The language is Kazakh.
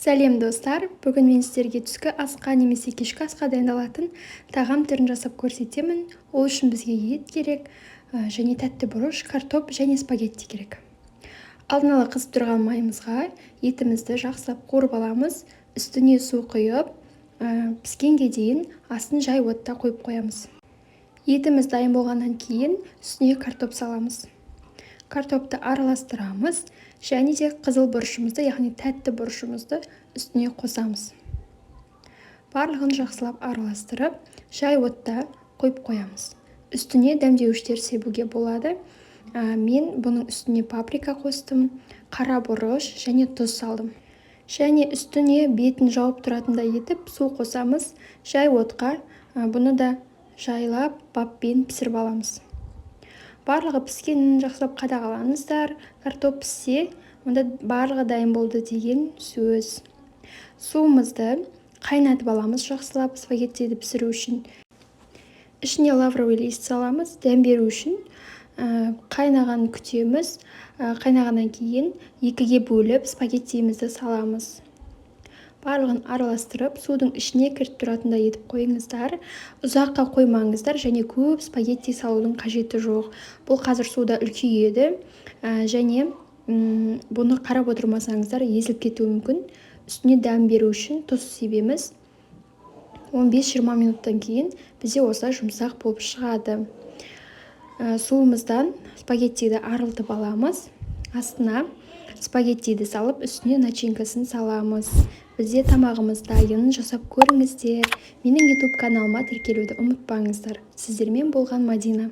Сәлем достар, бүгін мен сіздерге түскі асқа немесе кешкі асқа дайындалатын тағам түрін жасап көрсетемін. Ол үшін бізге ет керек, және тәтті бұрыш, картоп және спагетти керек. Алдын ала қызып тұрған майымызға етімізді жақсылап қуырып аламыз. Үстіне су құйып, піскенге дейін астын жай отта қойып қоямыз. Етіміз дайын болғаннан кейін үстіне картоп саламыз. Картопты араластырамыз және де қызыл бұрышымызды, яғни тәтті бұрышымызды үстіне қосамыз. Барлығын жақсылап араластырып, жай отта қойып қоямыз. Үстіне дәмдеуіштер себуге болады. Мен бұның үстіне паприка қостым, қара бұрыш және тұз салдым. Және үстіне бетін жауып тұратындай етіп су қосамыз. Жай отқа бұны да жайлап баппен пісіріп аламыз. Барлығы піскенін жақсылап қадағалаңыздар. Картоп піссе, онда барлығы дайын болды деген сөз. Суымызды қайнатып аламыз жақсылап спагеттиді пісіру үшін. Ішіне лавровый лист саламыз, дәм беру үшін. Қайнаған күтеміз. Қайнағаннан кейін екіге бөліп спагеттиімізді саламыз. Барлығын араластырып, судың ішіне кіріп тұратындай етіп қойыңыздар. Ұзаққа қоймаңыздар және көп спагетти салудың қажеті жоқ. Бұл қазір суда үлкейеді және бұны қарап отырмасаңыздар езіліп кетуі мүмкін. Үстіне дәм беру үшін тұз себеміз. 15-20 минуттан кейін бізде осылай жұмсақ болып шығады. Суымыздан спагеттиді арылтып аламыз. Астына спагеттиді салып, үстіне начинкасын саламыз. Бізде тамағымыз дайын, жасап көріңіздер. Менің YouTube каналыма тіркелуді ұмытпаңыздар. Сіздермен болған Мадина.